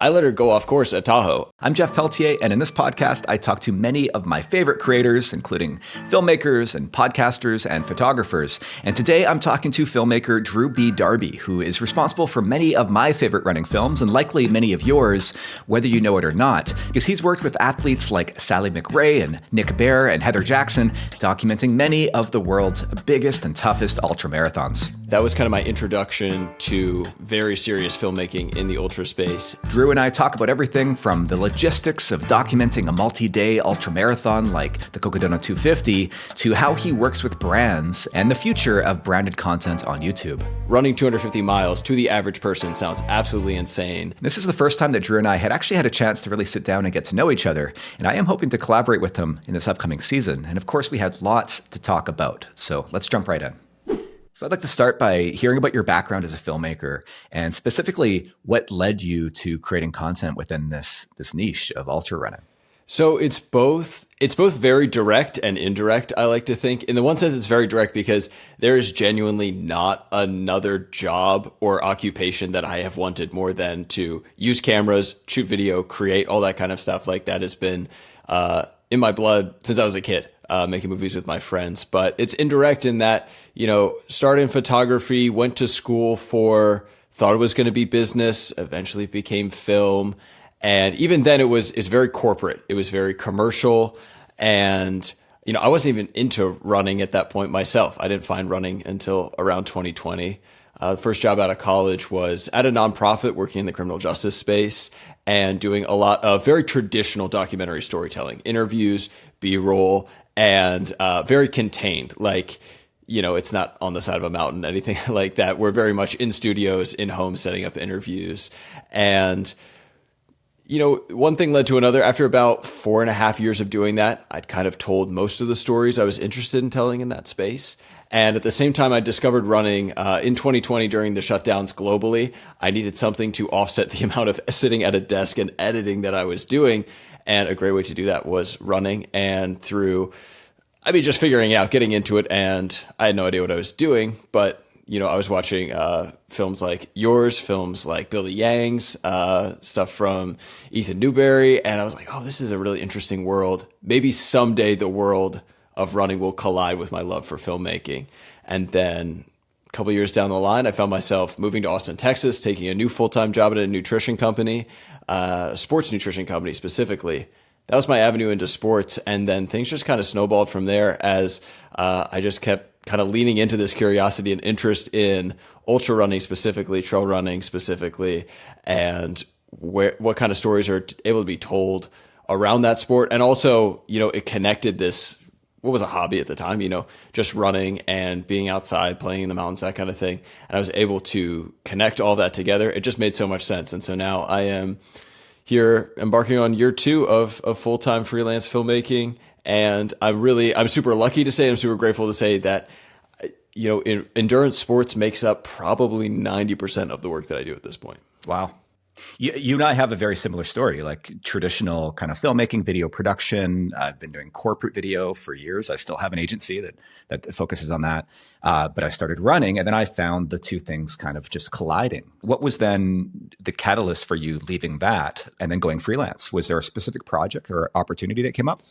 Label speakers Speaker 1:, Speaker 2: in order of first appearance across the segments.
Speaker 1: I let her go off course at Tahoe.
Speaker 2: I'm Jeff Peltier, and in this podcast, I talk to many of my favorite creators, including filmmakers and podcasters and photographers. And today I'm talking to filmmaker Drew B. Darby, who is responsible for many of my favorite running films, and likely many of yours, whether you know it or not, because he's worked with athletes like Sally McRae and Nick Bare and Heather Jackson, documenting many of the world's biggest and toughest ultramarathons.
Speaker 1: That was kind of my introduction to very serious filmmaking in the ultra space.
Speaker 2: Drew and I talk about everything from the logistics of documenting a multi-day ultramarathon like the Cocodona 250 to how he works with brands and the future of branded content on YouTube.
Speaker 1: Running 250 miles to the average person sounds absolutely insane.
Speaker 2: This is the first time that Drew and I had actually had a chance to really sit down and get to know each other, and I am hoping to collaborate with him in this upcoming season. And of course, we had lots to talk about, so let's jump right in. So I'd like to start by hearing about your background as a filmmaker and specifically what led you to creating content within this niche of ultra running.
Speaker 1: So it's both very direct and indirect, I like to think. In the one sense, it's very direct because there is genuinely not another job or occupation that I have wanted more than to use cameras, shoot video, create all that kind of stuff. Like that has been in my blood since I was a kid. Making movies with my friends, but it's indirect in that, started in photography, went to school thought it was going to be business, eventually became film. And even then it's very corporate. It was very commercial. And, I wasn't even into running at that point myself. I didn't find running until around 2020. The first job out of college was at a nonprofit working in the criminal justice space and doing a lot of very traditional documentary storytelling, interviews, B-roll, and very contained. Like, it's not on the side of a mountain, anything like that. We're very much in studios, in homes, setting up interviews. And, one thing led to another. After about 4.5 years of doing that, I'd kind of told most of the stories I was interested in telling in that space. And at the same time, I discovered running in 2020 during the shutdowns globally. I needed something to offset the amount of sitting at a desk and editing that I was doing. And a great way to do that was running. And just figuring it out, getting into it. And I had no idea what I was doing. But, I was watching films like yours, films like Billy Yang's, stuff from Ethan Newberry. And I was like, oh, this is a really interesting world. Maybe someday the world of running will collide with my love for filmmaking. And then a couple years down the line, I found myself moving to Austin, Texas, taking a new full-time job at a nutrition company, sports nutrition company specifically. That was my avenue into sports. And then things just kind of snowballed from there as I just kept kind of leaning into this curiosity and interest in ultra running specifically, trail running specifically, and what kind of stories are able to be told around that sport. And also, it connected this, what was a hobby at the time, just running and being outside, playing in the mountains, that kind of thing. And I was able to connect all that together. It just made so much sense. And so now I am here embarking on year 2 of full-time freelance filmmaking. And I'm super lucky to say, I'm super grateful to say that, endurance sports makes up probably 90% of the work that I do at this point.
Speaker 2: Wow. You and I have a very similar story, like traditional kind of filmmaking, video production. I've been doing corporate video for years. I still have an agency that focuses on that. But I started running, and then I found the two things kind of just colliding. What was then the catalyst for you leaving that and then going freelance? Was there a specific project or opportunity that came up?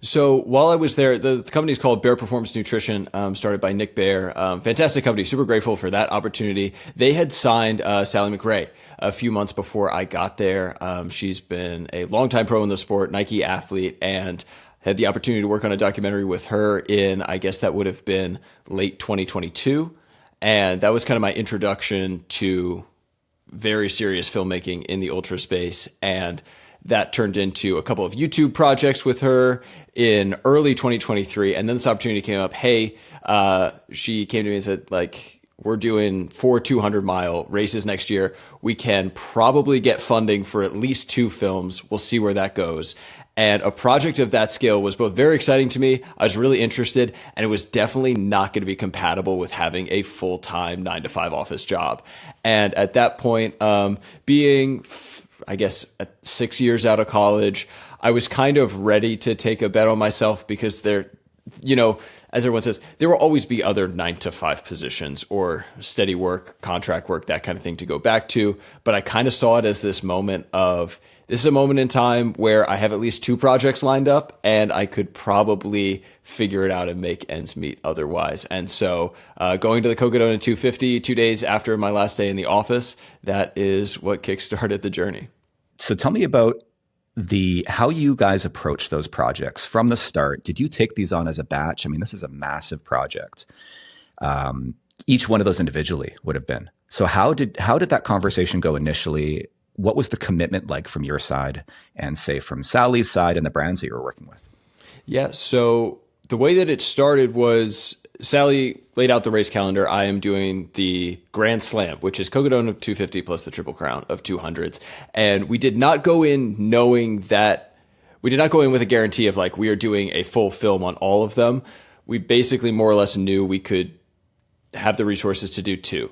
Speaker 1: So while I was there, the company is called Bare Performance Nutrition, started by Nick Bare. Fantastic company. Super grateful for that opportunity. They had signed Sally McRae a few months before I got there. She's been a longtime pro in the sport, Nike athlete, and had the opportunity to work on a documentary with her in, I guess that would have been late 2022. And that was kind of my introduction to very serious filmmaking in the ultra space. And that turned into a couple of YouTube projects with her in early 2023. And then this opportunity came up. Hey, she came to me and said, we're doing 4 200-mile races next year. We can probably get funding for at least 2 films. We'll see where that goes. And a project of that scale was both very exciting to me. I was really interested, and it was definitely not going to be compatible with having a full-time 9-to-5 office job. And at that point, being, I guess, 6 years out of college, I was kind of ready to take a bet on myself because as everyone says, there will always be other 9 to 5 positions or steady work, contract work, that kind of thing to go back to. But I kind of saw it as this is a moment in time where I have at least 2 projects lined up and I could probably figure it out and make ends meet otherwise. And so going to the Cocodona 250 2 days after my last day in the office, that is what kickstarted the journey.
Speaker 2: So tell me about how you guys approach those projects from the start. Did you take these on as a batch? I mean, this is a massive project. Each one of those individually would have been. So how did that conversation go initially? What was the commitment like from your side and say from Sally's side and the brands that you were working with?
Speaker 1: Yeah. So the way that it started was Sally laid out the race calendar. I am doing the Grand Slam, which is Cocodona 250 plus the Triple Crown of 200s. And we did not go in with a guarantee of like, we are doing a full film on all of them. We basically more or less knew we could have the resources to do 2.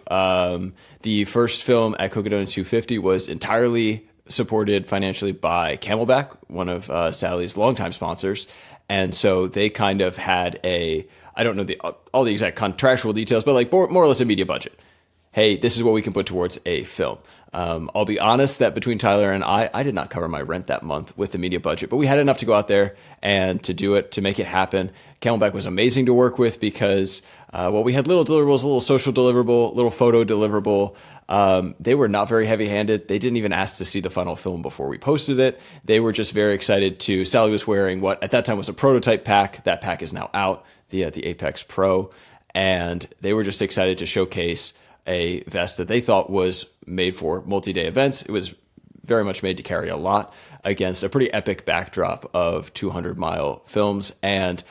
Speaker 1: The first film at Cocodona 250 was entirely supported financially by Camelback, one of Sally's longtime sponsors. And so they kind of had I don't know all the exact contractual details, but like more or less a media budget. Hey, this is what we can put towards a film. I'll be honest that between Tyler and I did not cover my rent that month with the media budget, but we had enough to go out there and to do it, to make it happen. Camelback was amazing to work with because, we had little deliverables, a little social deliverable, little photo deliverable. They were not very heavy-handed. They didn't even ask to see the final film before we posted it. They were just very excited Sally was wearing what at that time was a prototype pack. That pack is now out, the Apex Pro. And they were just excited to showcase a vest that they thought was made for multi-day events. It was very much made to carry a lot against a pretty epic backdrop of 200-mile films. And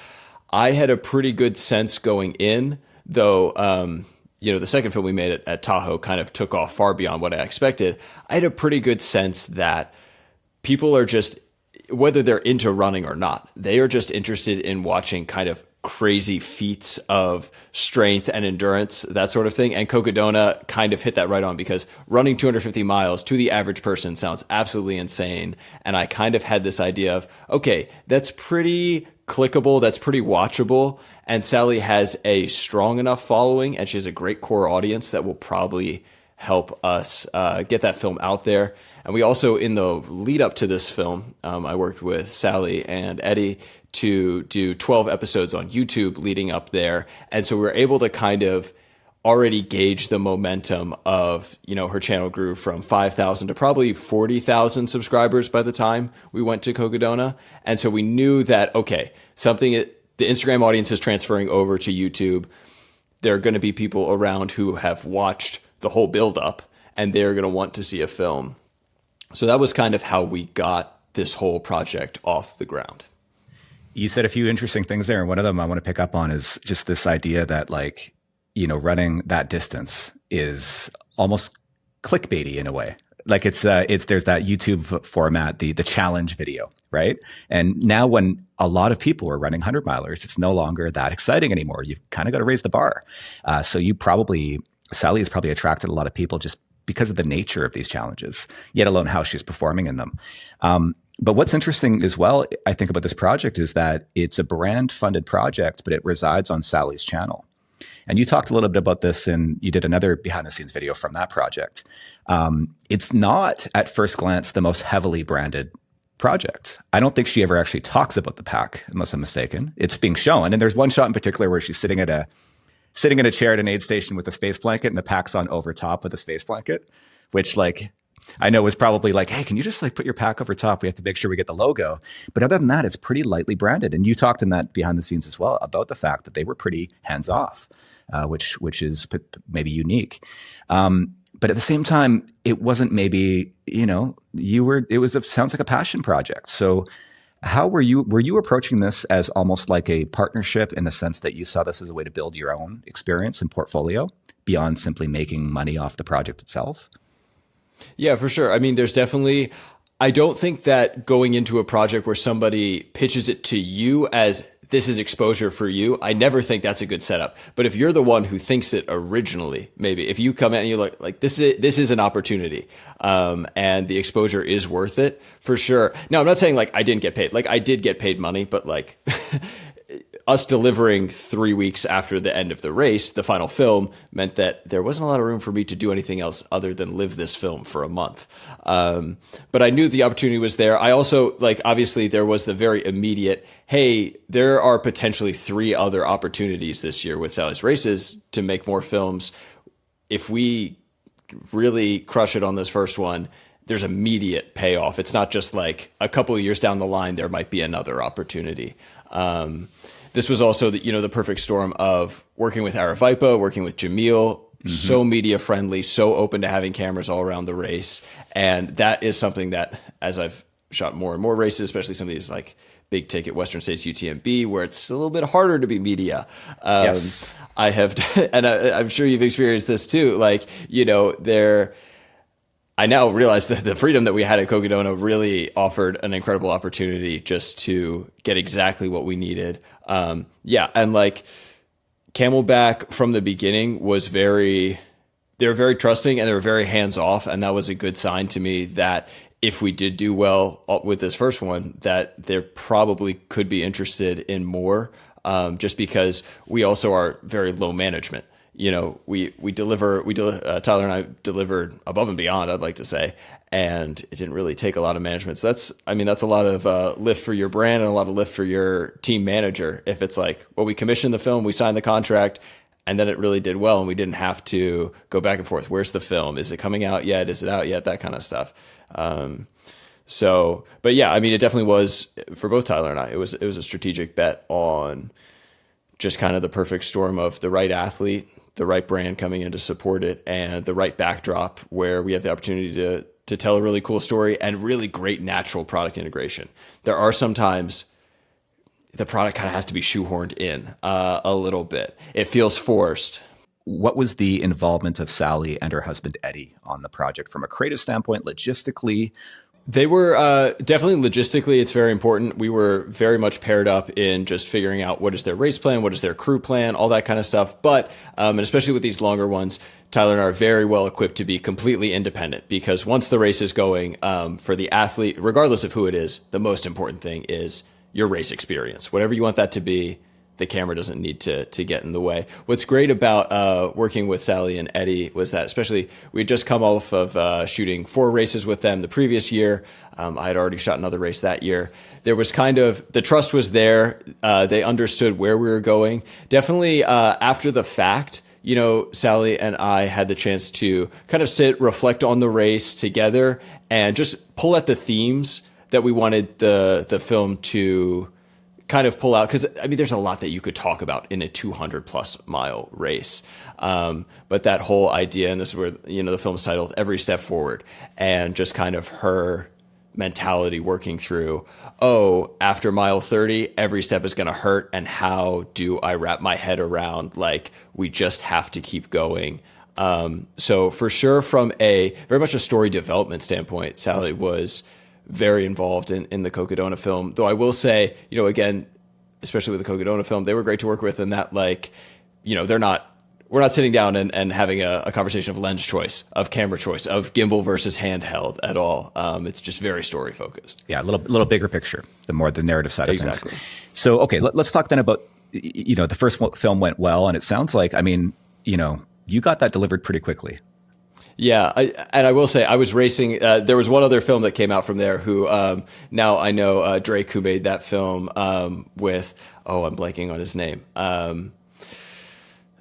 Speaker 1: I had a pretty good sense going in, though, the second film we made at Tahoe kind of took off far beyond what I expected. I had a pretty good sense that people are just, whether they're into running or not, they are just interested in watching kind of crazy feats of strength and endurance, that sort of thing. And Cocodona kind of hit that right on because running 250 miles to the average person sounds absolutely insane. And I kind of had this idea of, okay, that's pretty clickable, that's pretty watchable. And Sally has a strong enough following and she has a great core audience that will probably help us get that film out there. And we also, in the lead up to this film, I worked with Sally and Eddie to do 12 episodes on YouTube leading up there. And so we were able to kind of already gauge the momentum of, her channel grew from 5,000 to probably 40,000 subscribers by the time we went to Cocodona. And so we knew that, okay, the Instagram audience is transferring over to YouTube. There are going to be people around who have watched the whole build up and they're going to want to see a film. So that was kind of how we got this whole project off the ground.
Speaker 2: You said a few interesting things there. And one of them I want to pick up on is just this idea that running that distance is almost clickbaity in a way. Like there's that YouTube format, the challenge video, right? And now when a lot of people are running 100-milers, it's no longer that exciting anymore. You've kind of got to raise the bar. So Sally has probably attracted a lot of people just because of the nature of these challenges, yet alone how she's performing in them. But what's interesting as well, I think, about this project is that it's a brand-funded project, but it resides on Sally's channel. And you talked a little bit about this, and you did another behind-the-scenes video from that project. It's not, at first glance, the most heavily branded project. I don't think she ever actually talks about the pack, unless I'm mistaken. It's being shown, and there's one shot in particular where she's sitting in a chair at an aid station with a space blanket, and the pack's on over top of the space blanket, which I know was probably hey, can you just put your pack over top? We have to make sure we get the logo. But other than that, it's pretty lightly branded. And you talked in that behind the scenes as well about the fact that they were pretty hands off, which is maybe unique. But at the same time, it wasn't maybe, sounds like a passion project. So how were you approaching this as almost like a partnership in the sense that you saw this as a way to build your own experience and portfolio beyond simply making money off the project itself?
Speaker 1: Yeah, for sure. I mean, I don't think that going into a project where somebody pitches it to you as this is exposure for you, I never think that's a good setup. But if you're the one who thinks it originally, maybe if you come in and you're like this is an opportunity, and the exposure is worth it for sure. Now, I'm not saying I didn't get paid. I did get paid money, but us delivering 3 weeks after the end of the race, the final film, meant that there wasn't a lot of room for me to do anything else other than live this film for a month. But I knew the opportunity was there. I also, like, obviously there was the very immediate, hey, there are potentially 3 other opportunities this year with Sally's Races to make more films. If we really crush it on this first one, there's immediate payoff. It's not just like a couple of years down the line, there might be another opportunity. This was also the perfect storm of working with Aravaipa, working with Jamil, so media friendly, so open to having cameras all around the race. And that is something that, as I've shot more and more races, especially some of these like big ticket Western States UTMB, where it's a little bit harder to be media.
Speaker 2: Yes.
Speaker 1: I have, and I'm sure you've experienced this too. Like, I now realize that the freedom that we had at Cocodona really offered an incredible opportunity just to get exactly what we needed. And like Camelback from the beginning they were very trusting and they were very hands off. And that was a good sign to me that if we did do well with this first one, that they probably could be interested in more, just because we also are very low management. We deliver, Tyler and I delivered above and beyond, I'd like to say, and it didn't really take a lot of management. So that's a lot of lift for your brand and a lot of lift for your team manager. If it's like, well, we commissioned the film, we signed the contract, and then it really did well, and we didn't have to go back and forth. Where's the film? Is it coming out yet? Is it out yet? That kind of stuff. But yeah, it definitely was for both Tyler and I. It was a strategic bet on just kind of the perfect storm of the right athlete, the right brand coming in to support it, and the right backdrop where we have the opportunity to tell a really cool story and really great natural product integration. There are sometimes the product kind of has to be shoehorned in a little bit. It feels forced.
Speaker 2: What was the involvement of Sally and her husband, Eddie, on the project from a creative standpoint, logistically?
Speaker 1: They were definitely logistically, it's very important. We were very much paired up in just figuring out what is their race plan, what is their crew plan, all that kind of stuff. But, and especially with these longer ones, Tyler and I are very well equipped to be completely independent, because once the race is going, for the athlete, regardless of who it is, the most important thing is your race experience. Whatever you want that to be, the camera doesn't need to get in the way. What's great about working with Sally and Eddie was that, especially, we had just come off of shooting 4 races with them the previous year. I had already shot another race that year. There was kind of, the trust was there. They understood where we were going. Definitely after the fact, Sally and I had the chance to kind of sit, reflect on the race together, and just pull at the themes that we wanted the film to kind of pull out, because there's a lot that you could talk about in a 200+ mile race, but that whole idea, and this is where the film's titled Every Step Forward, and just kind of her mentality working through, after mile 30 every step is going to hurt, and how do I wrap my head around, like, we just have to keep going. So for sure, from a very much a story development standpoint, Sally was very involved in the Cocodona film. Though I will say, again, especially with the Cocodona film, they were great to work with, and that, like, we're not sitting down and having a conversation of lens choice, of camera choice, of gimbal versus handheld at all. It's just very story focused.
Speaker 2: Yeah, a little bigger picture, the more the narrative side of
Speaker 1: exactly.
Speaker 2: things. So, okay, let's talk then about, the first film went well, and it sounds like, you got that delivered pretty quickly.
Speaker 1: Yeah, I will say I was racing. There was one other film that came out from there who now I know Drake, who made that film with, I'm blanking on his name.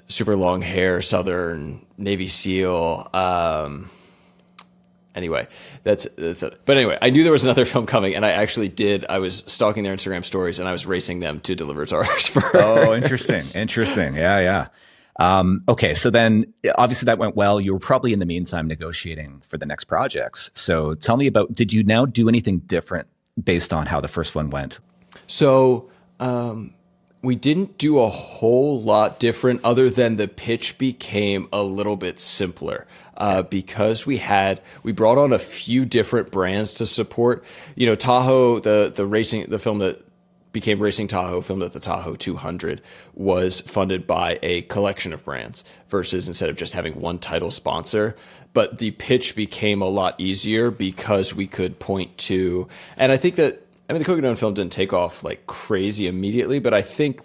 Speaker 1: Super long hair, Southern Navy SEAL. Anyway, that's it. But anyway, I knew there was another film coming, and I was stalking their Instagram stories, and I was racing them to deliver to ours for her.
Speaker 2: Oh, interesting. Yeah. Okay, so then obviously that went well. You were probably in the meantime negotiating for the next projects. So tell me about, did you now do anything different based on how the first one went?
Speaker 1: So we didn't do a whole lot different, other than the pitch became a little bit simpler because we brought on a few different brands to support. Tahoe, the film that became Racing Tahoe, filmed at the Tahoe 200, was funded by a collection of brands versus instead of just having one title sponsor. But the pitch became a lot easier because we could point to, and I think that, the Cocodona film didn't take off like crazy immediately, but I think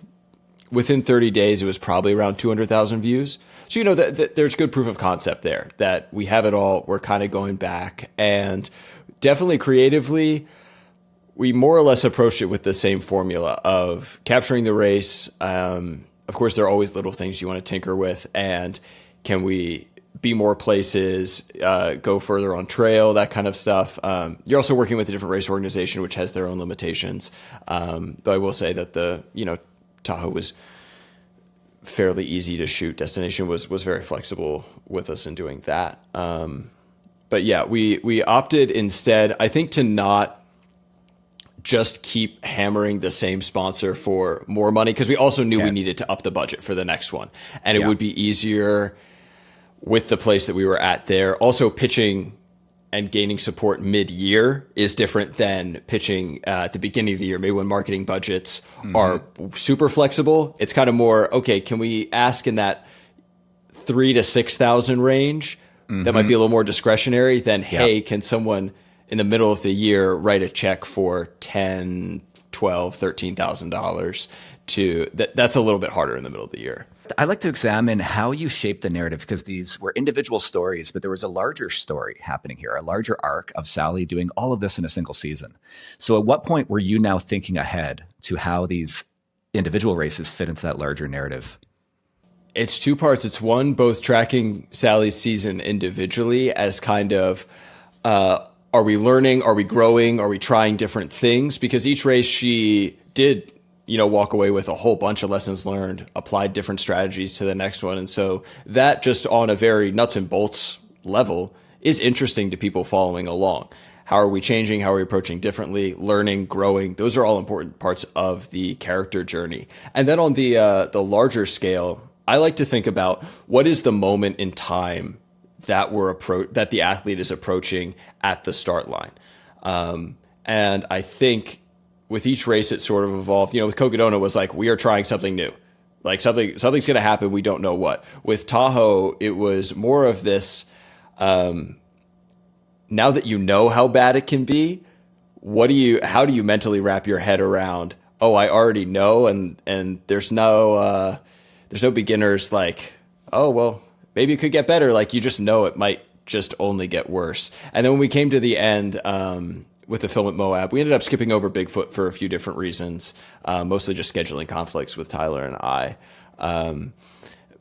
Speaker 1: within 30 days, it was probably around 200,000 views. So, you know, that there's good proof of concept there that we have it all. We're kind of going back, and definitely creatively, we more or less approached it with the same formula of capturing the race. Of course, there are always little things you want to tinker with, and can we be more places, go further on trail, that kind of stuff. You're also working with a different race organization, which has their own limitations. Though I will say that Tahoe was fairly easy to shoot. Destination was very flexible with us in doing that. But yeah, we opted instead, I think, to not just keep hammering the same sponsor for more money, because we also knew we needed to up the budget for the next one. And it would be easier with the place that we were at there. Also, pitching and gaining support mid-year is different than pitching at the beginning of the year, maybe when marketing budgets are super flexible. It's kind of more, okay, can we ask in that 3,000 to 6,000 range? That might be a little more discretionary than, hey, can someone in the middle of the year write a check for $10,000, $12,000, $13,000 to that's a little bit harder in the middle of the year.
Speaker 2: I like to examine how you shape the narrative, because these were individual stories, but there was a larger story happening here, a larger arc of Sally doing all of this in a single season. So at what point were you now thinking ahead to how these individual races fit into that larger narrative?
Speaker 1: It's two parts. It's one, both tracking Sally's season individually as kind of, are we learning? Are we growing? Are we trying different things? Because each race she did, walk away with a whole bunch of lessons learned, applied different strategies to the next one. And so that, just on a very nuts and bolts level, is interesting to people following along. How are we changing? How are we approaching differently? Learning, growing. Those are all important parts of the character journey. And then on the larger scale, I like to think about what is the moment in time that that the athlete is approaching at the start line. And I think with each race, it sort of evolved. With Cocodona was like, we are trying something new. Like something's going to happen. We don't know what. With Tahoe, it was more of this, now that you know how bad it can be, how do you mentally wrap your head around, oh, I already know, and there's no beginners like, oh, well, maybe it could get better. Like, you just know it might just only get worse. And then when we came to the end with the film at Moab, we ended up skipping over Bigfoot for a few different reasons, mostly just scheduling conflicts with Tyler and I.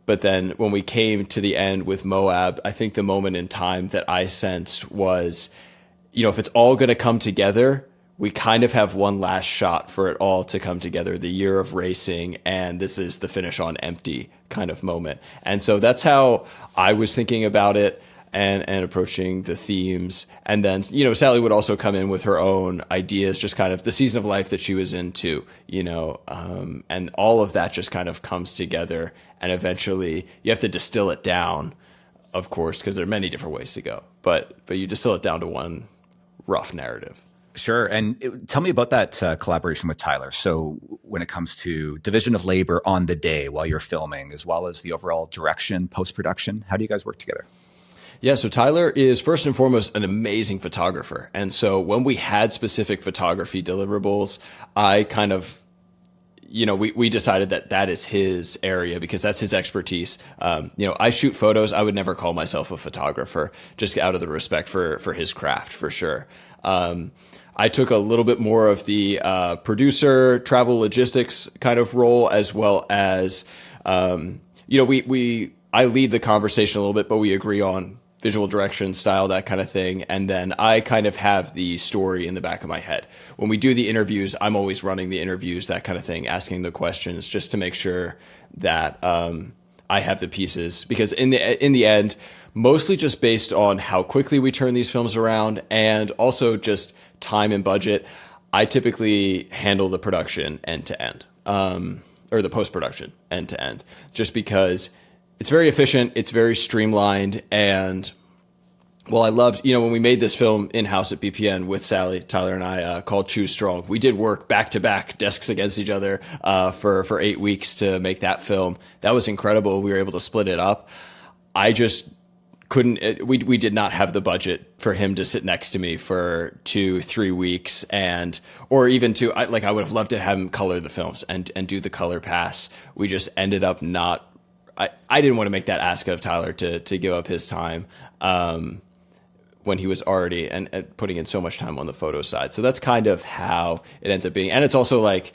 Speaker 1: But then when we came to the end with Moab, I think the moment in time that I sensed was, if it's all going to come together, we kind of have one last shot for it all to come together, the year of racing, and this is the finish on empty kind of moment. And so that's how I was thinking about it and approaching the themes. And then, Sally would also come in with her own ideas, just kind of the season of life that she was into, and all of that just kind of comes together. And eventually you have to distill it down, of course, because there are many different ways to go, but you distill it down to one rough narrative.
Speaker 2: Sure. And tell me about that collaboration with Tyler. So when it comes to division of labor on the day while you're filming, as well as the overall direction, post-production, how do you guys work together?
Speaker 1: Yeah, so Tyler is first and foremost an amazing photographer. And so when we had specific photography deliverables, I kind of, we decided that is his area because that's his expertise. I shoot photos. I would never call myself a photographer, just out of the respect for his craft, for sure. I took a little bit more of the producer, travel logistics kind of role, as well as, I lead the conversation a little bit, but we agree on visual direction, style, that kind of thing. And then I kind of have the story in the back of my head. When we do the interviews, I'm always running the interviews, that kind of thing, asking the questions just to make sure that I have the pieces. Because in the end, mostly just based on how quickly we turn these films around and also just time and budget, I typically handle the production end to end, or the post-production end to end, just because it's very efficient, it's very streamlined, and I loved, when we made this film in-house at BPN with Sally, Tyler, and I, called Choose Strong. We did work back-to-back, desks against each other, for 8 weeks to make that film. That was incredible. We were able to split it up. I just we did not have the budget for him to sit next to me for 2-3 weeks, or even I would have loved to have him color the films and do the color pass. We just ended up not. I didn't want to make that ask of Tyler to give up his time when he was already and putting in so much time on the photo side. So that's kind of how it ends up being. And it's also like,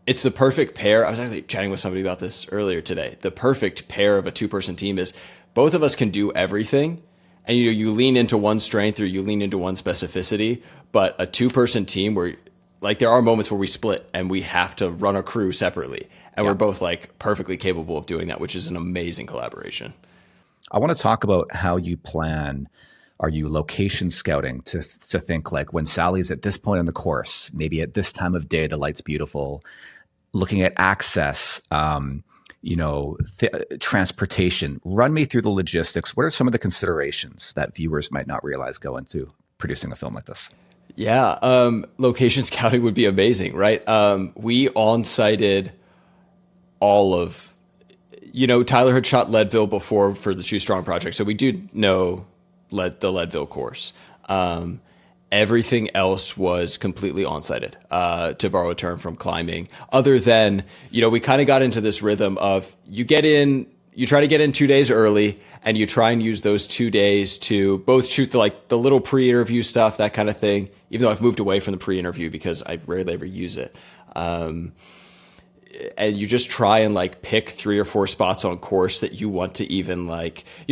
Speaker 1: it's the perfect pair. I was actually chatting with somebody about this earlier today. The perfect pair of a 2-person team is both of us can do everything. And you lean into one strength or you lean into one specificity, but a 2-person team where like there are moments where we split and we have to run a crew separately. And we're both like perfectly capable of doing that, which is an amazing collaboration.
Speaker 2: I want to talk about how you plan. Are you location scouting to think like when Sally's at this point in the course, maybe at this time of day, the light's beautiful, looking at access, transportation, run me through the logistics. What are some of the considerations that viewers might not realize go into producing a film like this?
Speaker 1: Yeah. Location scouting would be amazing, right? We on-sited all of, Tyler had shot Leadville before for the Shoe Strong project. So we do know the Leadville course. Everything else was completely on-sited, to borrow a term from climbing. Other than, we kind of got into this rhythm of you try to get in 2 days early, and you try and use those 2 days to both shoot the little pre-interview stuff, that kind of thing. Even though I've moved away from the pre-interview because I rarely ever use it. And you just try and pick 3 or 4 spots on course that you want to even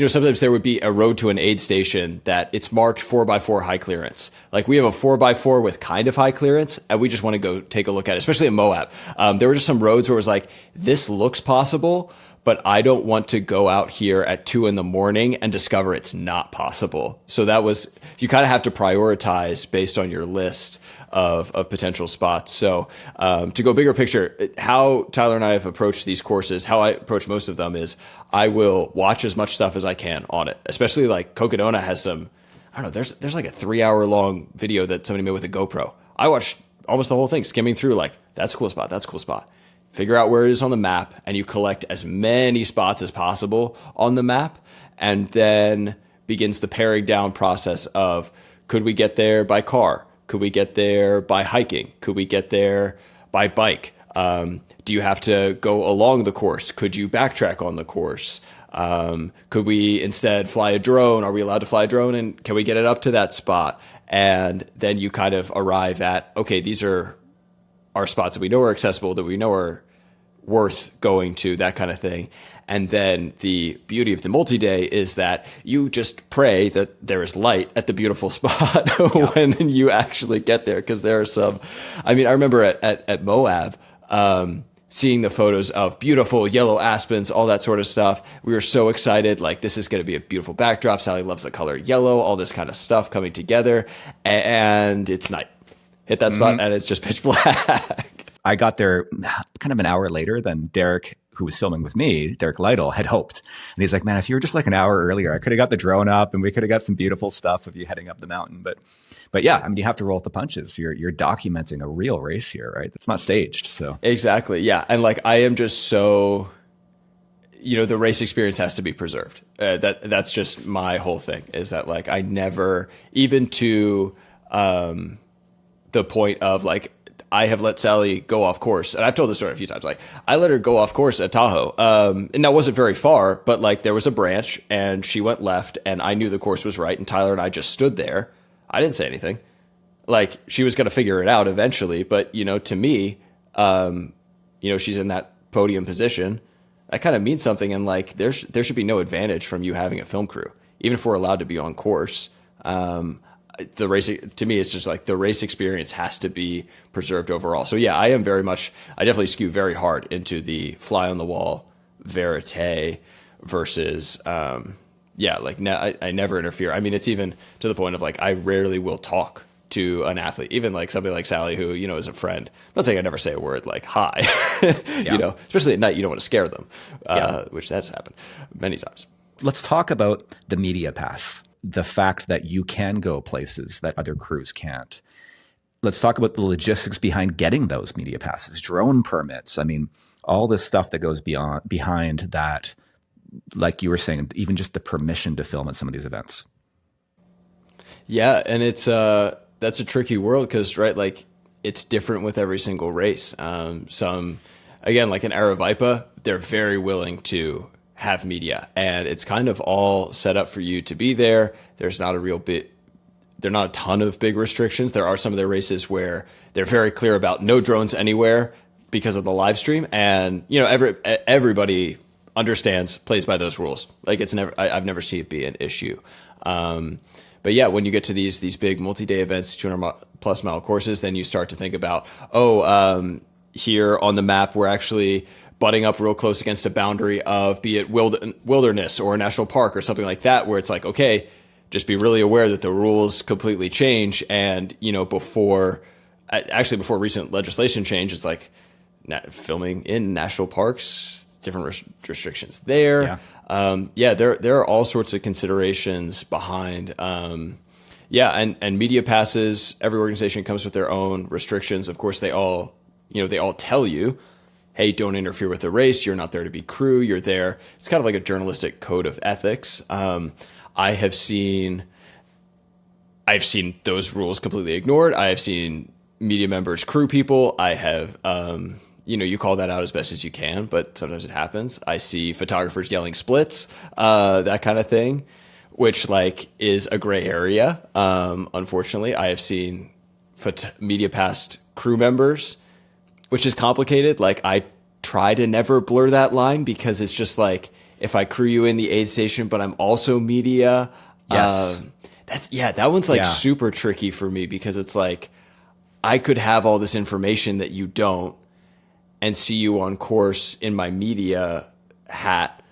Speaker 1: sometimes there would be a road to an aid station that it's marked 4x4 high clearance. Like we have a 4x4 with kind of high clearance and we just want to go take a look at it, especially at Moab. There were just some roads where it was like, this looks possible, but I don't want to go out here at 2 a.m. and discover it's not possible. So you kind of have to prioritize based on your list of potential spots. So to go bigger picture, how Tyler and I have approached these courses, how I approach most of them is I will watch as much stuff as I can on it. Especially like Cocodona has some, I don't know, there's like a 3-hour long video that somebody made with a GoPro. I watched almost the whole thing, skimming through that's a cool spot, that's a cool spot. Figure out where it is on the map, and you collect as many spots as possible on the map, and then begins the paring down process of, could we get there by car? Could we get there by hiking? Could we get there by bike? Do you have to go along the course? Could you backtrack on the course? Could we instead fly a drone? Are we allowed to fly a drone? And can we get it up to that spot? And then you kind of arrive at, okay, these are our spots that we know are accessible, that we know are worth going to, that kind of thing. And then the beauty of the multi-day is that you just pray that there is light at the beautiful spot when you actually get there. Because there are some, I remember at Moab, seeing the photos of beautiful yellow aspens, all that sort of stuff. We were so excited, this is going to be a beautiful backdrop. Sally loves the color yellow, all this kind of stuff coming together. And it's night. Hit that spot and it's just pitch black.
Speaker 2: I got there kind of an hour later than Derek, who was filming with me, Derek Lytle, had hoped. And he's like, man, if you were just an hour earlier, I could have got the drone up and we could have got some beautiful stuff of you heading up the mountain. But yeah, you have to roll with the punches. You're documenting a real race here, right? It's not staged. So
Speaker 1: exactly. Yeah. And I am just so, the race experience has to be preserved. That's just my whole thing, is that I never, even to the point of I have let Sally go off course. And I've told this story a few times. I let her go off course at Tahoe. And that wasn't very far, but there was a branch and she went left and I knew the course was right. And Tyler and I just stood there. I didn't say anything. She was going to figure it out eventually. But, to me, she's in that podium position. That kind of means something. And there should be no advantage from you having a film crew, even if we're allowed to be on course. The race, to me, it's just the race experience has to be preserved overall. So yeah, I definitely skew very hard into the fly on the wall verite versus, I never interfere. It's even to the point of I rarely will talk to an athlete, even somebody like Sally, who, is a friend. I'm not saying I never say a word hi, especially at night, you don't want to scare them, which that's happened many times.
Speaker 2: Let's talk about the media pass. The fact that you can go places that other crews can't. Let's talk about the logistics behind getting those media passes, drone permits. All this stuff that goes behind that like you were saying, even just the permission to film at some of these events.
Speaker 1: Yeah, and it's that's a tricky world because right, like it's different with every single race. Some again, like in Aravaipa, they're very willing to have media, and it's kind of all set up for you to be there. There's not a real bit. There are not a ton of big restrictions. There are some of their races where they're very clear about no drones anywhere because of the live stream, and you know everybody understands, plays by those rules. Like it's never, I've never seen it be an issue. But yeah, when you get to these big multi-day events, 200+ mile courses, then you start to think about, here on the map, we're actually butting up real close against a boundary of be it wilderness or a national park or something like that, where it's like, okay, just be really aware that the rules completely change. And, you know, before recent legislation change, it's like filming in national parks, different restrictions there. Yeah. There are all sorts of considerations behind, and media passes. Every organization comes with their own restrictions. Of course, they all tell you, hey, don't interfere with the race. You're not there to be crew. You're there. It's kind of like a journalistic code of ethics. I've seen those rules completely ignored. I have seen media members crew people. I have, you call that out as best as you can, but sometimes it happens. I see photographers yelling splits, that kind of thing, which like is a gray area. Unfortunately, I have seen media past crew members, which is complicated. Like I try to never blur that line because it's just like, if I crew you in the aid station, but I'm also media.
Speaker 2: Yes.
Speaker 1: That one's like super tricky for me because it's like, I could have all this information that you don't and see you on course in my media hat,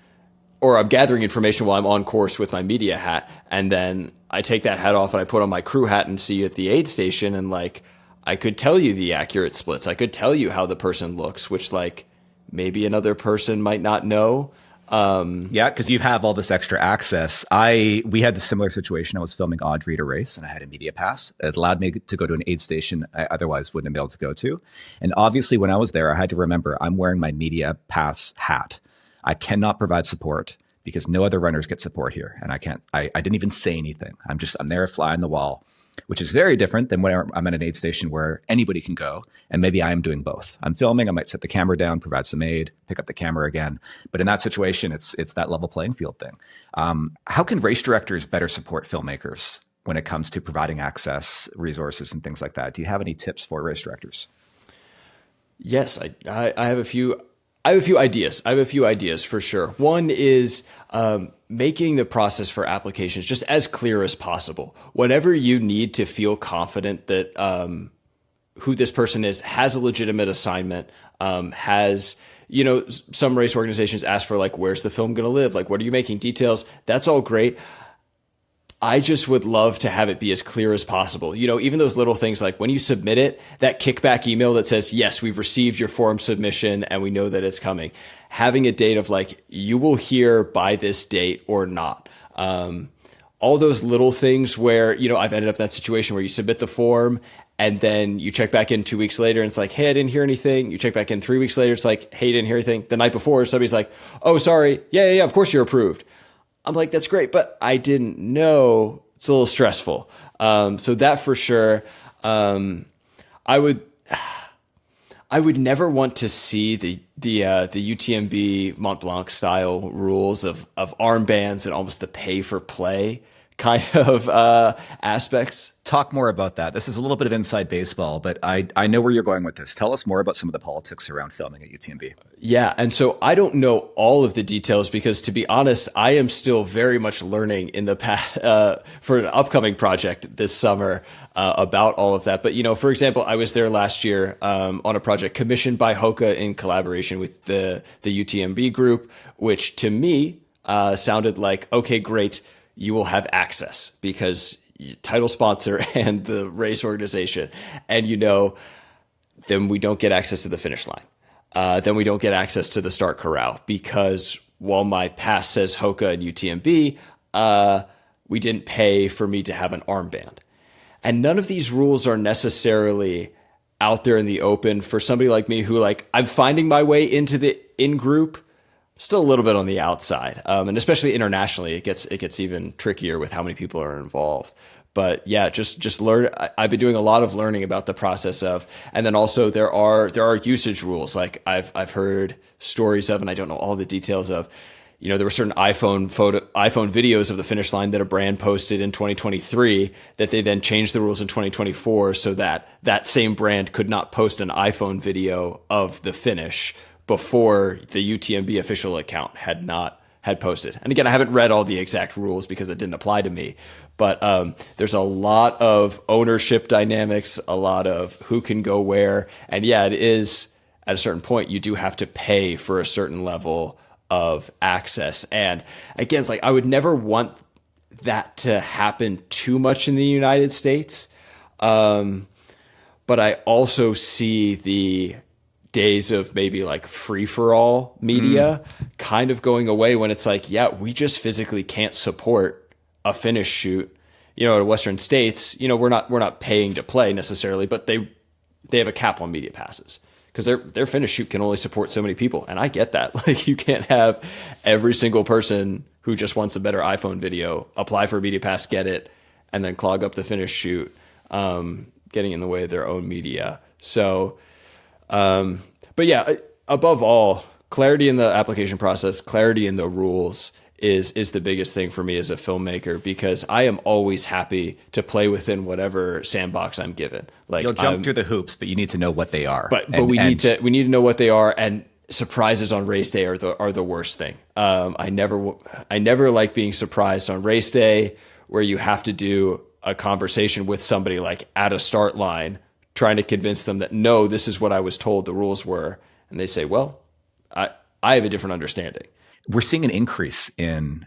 Speaker 1: or I'm gathering information while I'm on course with my media hat. And then I take that hat off and I put on my crew hat and see you at the aid station. And like, I could tell you the accurate splits. I could tell you how the person looks, which like maybe another person might not know.
Speaker 2: Because you have all this extra access. We had the similar situation. I was filming Audrey at a race, and I had a media pass. It allowed me to go to an aid station I otherwise wouldn't have been able to go to. And obviously, when I was there, I had to remember I'm wearing my media pass hat. I cannot provide support because no other runners get support here, and I can't. I didn't even say anything. I'm there, a fly on the wall, which is very different than when I'm at an aid station where anybody can go. And maybe I am doing both. I'm filming, I might set the camera down, provide some aid, pick up the camera again. But in that situation, it's that level playing field thing. How can race directors better support filmmakers when it comes to providing access, resources, and things like that? Do you have any tips for race directors?
Speaker 1: Yes, I have a few. I have a few ideas for sure. One is making the process for applications just as clear as possible. Whatever you need to feel confident that who this person is has a legitimate assignment, has, some race organizations ask for like, where's the film going to live? Like, what are you making? Details. That's all great. I just would love to have it be as clear as possible. Even those little things like when you submit it, that kickback email that says, yes, we've received your form submission and we know that it's coming. Having a date of like, you will hear by this date or not. All those little things where, I've ended up in that situation where you submit the form and then you check back in 2 weeks later and it's like, hey, I didn't hear anything. You check back in 3 weeks later. It's like, hey, you didn't hear anything. The night before, somebody's like, oh, sorry. Yeah. Of course you're approved. I'm like, that's great, but I didn't know. It's a little stressful. So that for sure. I would never want to see the UTMB Mont Blanc style rules of armbands and almost the pay for play kind of aspects.
Speaker 2: Talk more about that. This is a little bit of inside baseball, but I know where you're going with this. Tell us more about some of the politics around filming at UTMB.
Speaker 1: Yeah, and so I don't know all of the details because, to be honest, I am still very much learning in the past for an upcoming project this summer about all of that. But, for example, I was there last year on a project commissioned by Hoka in collaboration with the UTMB group, which to me sounded like, okay, great, you will have access because title sponsor and the race organization. And, then we don't get access to the finish line. Then we don't get access to the start corral because while my pass says Hoka and UTMB, we didn't pay for me to have an armband. And none of these rules are necessarily out there in the open for somebody like me who I'm finding my way into the in-group still a little bit on the outside, and especially internationally, it gets even trickier with how many people are involved. But yeah, just learn. I've been doing a lot of learning about the process of, and then also there are usage rules. Like I've heard stories of, and I don't know all the details of. There were certain iPhone videos of the finish line that a brand posted in 2023 that they then changed the rules in 2024 so that that same brand could not post an iPhone video of the finish before the UTMB official account had posted. And again, I haven't read all the exact rules because it didn't apply to me, but there's a lot of ownership dynamics, a lot of who can go where. And yeah, it is at a certain point, you do have to pay for a certain level of access. And again, it's like, I would never want that to happen too much in the United States. But I also see the days of maybe like free for all media kind of going away when it's like, yeah, we just physically can't support a finish shoot. In Western states, we're not paying to play necessarily, but they have a cap on media passes because their finish shoot can only support so many people. And I get that. Like, you can't have every single person who just wants a better iPhone video apply for a media pass, get it, and then clog up the finish shoot, getting in the way of their own media. So, but yeah, above all, clarity in the application process, clarity in the rules is the biggest thing for me as a filmmaker, because I am always happy to play within whatever sandbox I'm given. Like,
Speaker 2: you'll jump through the hoops, but you need to know what they are.
Speaker 1: But we need to know what they are, and surprises on race day are the worst thing. I never like being surprised on race day, where you have to do a conversation with somebody like at a start line, trying to convince them that no, this is what I was told the rules were, and they say, well, I have a different understanding.
Speaker 2: We're seeing an increase in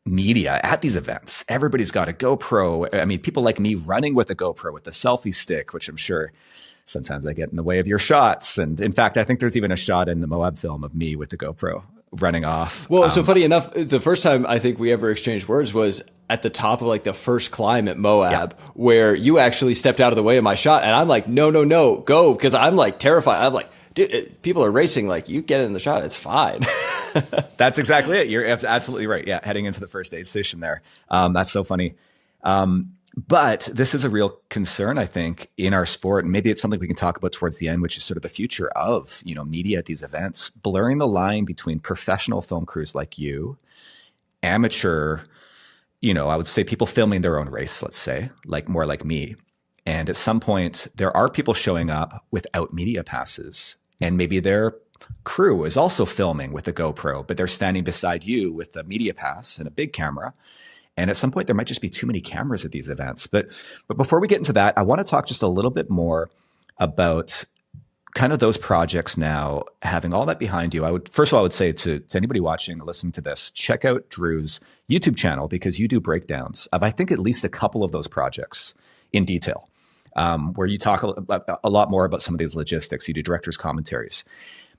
Speaker 2: media at these events. Everybody's got a GoPro. I mean, people like me running with a GoPro with a selfie stick, which I'm sure sometimes I get in the way of your shots. And in fact, I think there's even a shot in the Moab film of me with the GoPro running off.
Speaker 1: Well, so funny enough, the first time I think we ever exchanged words was at the top of like the first climb at Moab, where you actually stepped out of the way of my shot. And I'm like, no, go. Because I'm like terrified. I'm like, dude, people are racing. Like, you get in the shot, it's fine.
Speaker 2: That's exactly it. You're absolutely right. Yeah, heading into the first aid station there. That's so funny. But this is a real concern, I think, in our sport. And maybe it's something we can talk about towards the end, which is sort of the future of, media at these events, blurring the line between professional film crews like you, amateur, I would say people filming their own race, let's say, like more like me. And at some point, there are people showing up without media passes, and maybe their crew is also filming with a GoPro, but they're standing beside you with a media pass and a big camera. And at some point, there might just be too many cameras at these events. But before we get into that, I want to talk just a little bit more about kind of those projects now, having all that behind you. I would say to anybody watching or listening to this, check out Drew's YouTube channel, because you do breakdowns of, I think, at least a couple of those projects in detail, where you talk a lot more about some of these logistics. You do director's commentaries.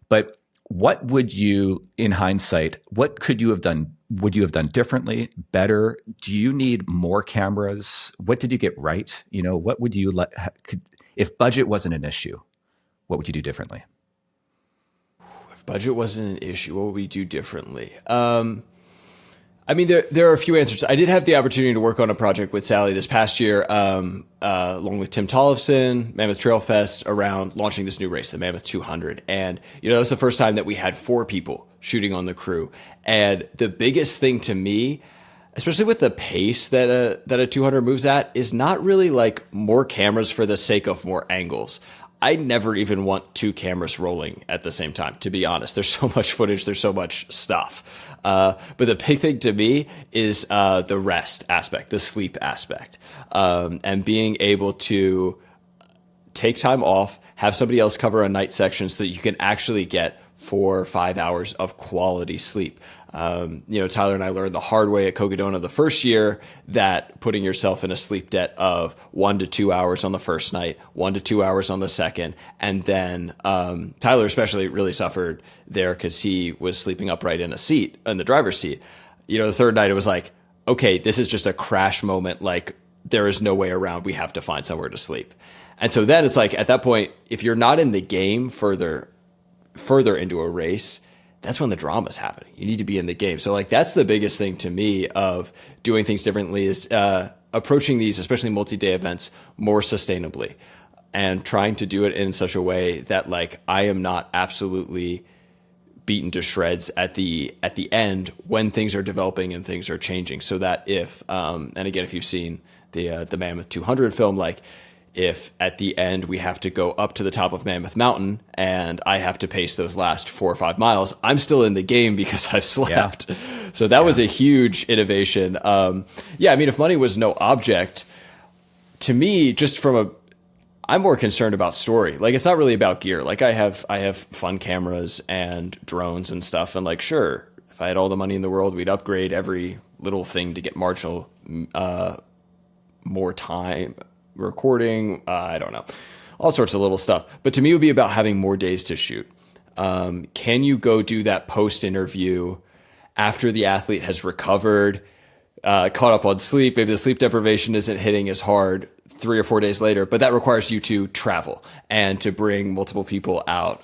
Speaker 2: But what would you, in hindsight, what could you have done? Would you have done differently, better? Do you need more cameras? What did you get right? What would you if budget wasn't an issue, what would you do differently?
Speaker 1: If budget wasn't an issue, what would we do differently? I mean, there are a few answers. I did have the opportunity to work on a project with Sally this past year, along with Tim Tollefson, Mammoth Trail Fest, around launching this new race, the Mammoth 200. And, it was the first time that we had 4 people shooting on the crew. And the biggest thing to me, especially with the pace that a 200 moves at, is not really like more cameras for the sake of more angles. I never even want 2 cameras rolling at the same time, to be honest. There's so much footage, there's so much stuff. But the big thing to me is the rest aspect, the sleep aspect, and being able to take time off, have somebody else cover a night section so that you can actually get 4 or 5 hours of quality sleep. Tyler and I learned the hard way at Cocodona the first year that putting yourself in a sleep debt of 1 to 2 hours on the first night, 1 to 2 hours on the second, and then Tyler especially really suffered there because he was sleeping upright in the driver's seat. The third night it was like, okay, this is just a crash moment. Like, there is no way around. We have to find somewhere to sleep. And so then it's like, at that point, if you're not in the game further into a race, that's when the drama's happening. You need to be in the game. So like that's the biggest thing to me of doing things differently is approaching these, especially multi-day events, more sustainably and trying to do it in such a way that like I am not absolutely beaten to shreds at the end when things are developing and things are changing. So that if and again, if you've seen the Mammoth 200 film, like if at the end we have to go up to the top of Mammoth Mountain and I have to pace those last 4 or 5 miles, I'm still in the game because I've slept. Yeah. So that was a huge innovation. Yeah, I mean, if money was no object, to me, just I'm more concerned about story. Like, it's not really about gear. Like, I have fun cameras and drones and stuff. And like, sure, if I had all the money in the world, we'd upgrade every little thing to get marginal more time recording. I don't know, all sorts of little stuff. But to me, it would be about having more days to shoot. Can you go do that post interview after the athlete has recovered, caught up on sleep? Maybe the sleep deprivation isn't hitting as hard 3 or 4 days later, but that requires you to travel and to bring multiple people out.